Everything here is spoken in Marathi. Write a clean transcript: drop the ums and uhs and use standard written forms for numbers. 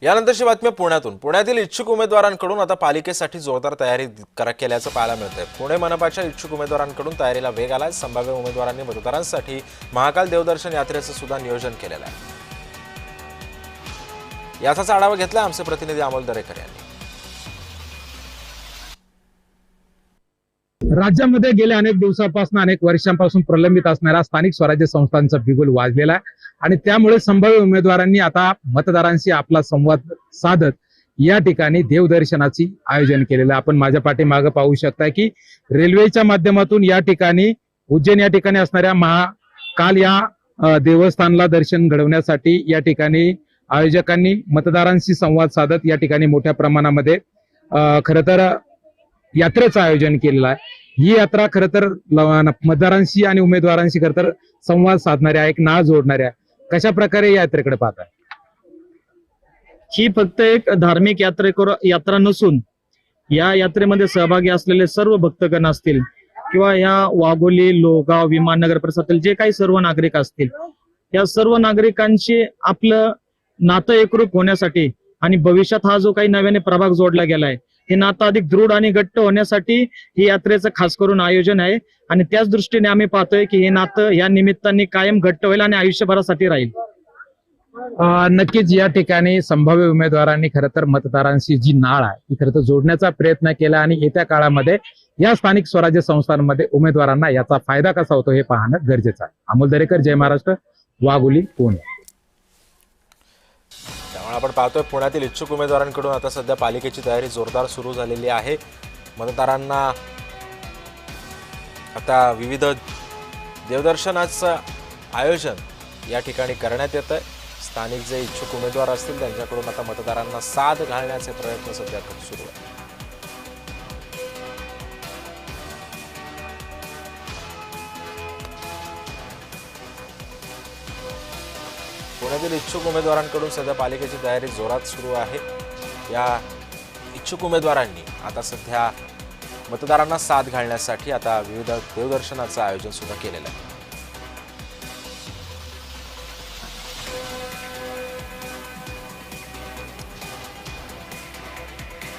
यानंतरची बातमी पुण्यातून। पुण्यातील इच्छुक उमेदवारांकडून आता पालिकेसाठी जोरदार तयारी केल्याचं पाहायला मिळतंय। पुणे मनपाच्या इच्छुक उमेदवारांकडून तयारीला वेग आलाय। संभाव्य उमेदवारांनी मतदारांसाठी महाकाल देवदर्शन यात्रेचं सुद्धा नियोजन केलेलं आहे। याचाच आढावा घेतला आमचे प्रतिनिधी अमोल दरेकर यांनी। राज्यामध्ये गेल्या अनेक दिवसांपासून अनेक वर्षांपासून प्रलंबित असणाऱ्या स्थानिक स्वराज्य संस्थांचा बिगुल वाजलेला आहे आणि त्यामुळे संभाव्य उमेदवारांनी आता मतदारांशी आपला संवाद साधत या ठिकाणी देवदर्शनाची आयोजन केलेलं आहे। आपण माझ्या पाठीमागे पाहू शकता की रेल्वेच्या माध्यमातून या ठिकाणी उज्जैन या ठिकाणी असणाऱ्या महाकाल या देवस्थानला दर्शन घडवण्यासाठी या ठिकाणी आयोजकांनी मतदारांशी संवाद साधत या ठिकाणी मोठ्या प्रमाणामध्ये खरं तर यात्रेचं आयोजन केलेलं आहे। ही यात्रा खरं तर मतदारांशी आणि उमेदवारांशी खरं तर संवाद साधणाऱ्या, एक नाळ जोडणाऱ्या, कशा प्रकारे या यात्रेकडे पाहताय? ही फक्त एक धार्मिक यात्रा नसून या यात्रेमध्ये सहभागी असलेले सर्व भक्तगण असतील किंवा या वाघोली, लोहगाव, विमाननगर परिसरातील जे काही सर्व नागरिक असतील, या सर्व नागरिकांशी आपलं नातं एकरूप होण्यासाठी आणि भविष्यात हा जो काही नव्याने प्रभाग जोडला गेलाय हे नातं अधिक दृढ आणि घट्ट होण्यासाठी ही यात्रेचं खास करून आयोजन आहे आणि त्याच दृष्टीने आम्ही पाहतोय की हे नातं या निमित्ताने कायम घट्ट होईल आणि आयुष्यभरासाठी राहील। नक्कीच या ठिकाणी संभाव्य उमेदवारांनी खरं तर मतदारांशी जी नाळ आहे ती खरं तर जोडण्याचा प्रयत्न केला आणि येत्या काळामध्ये या स्थानिक स्वराज्य संस्थांमध्ये उमेदवारांना याचा फायदा कसा होतो हे पाहणं गरजेचं आहे। अमोल दरेकर, जय महाराष्ट्र, वाघोली, पुणे। त्यामुळे आपण पाहतोय पुण्यातील इच्छुक उमेदवारांकडून आता सध्या पालिकेची तयारी जोरदार सुरू झालेली आहे। मतदारांना आता विविध देवदर्शनाचं आयोजन या ठिकाणी करण्यात येतंय। स्थानिक जे इच्छुक उमेदवार असतील त्यांच्याकडून आता मतदारांना साथ घालण्याचे प्रयत्न सध्या सुरू आहेत। पुण्यातील इच्छुक उमेदवारांकडून सध्या पालिकेची तयारी जोरात सुरू आहे। या इच्छुक उमेदवारांनी आता सध्या मतदारांना साथ घालण्यासाठी आता विविध देवदर्शनाचं आयोजन सुद्धा केलेलं आहे।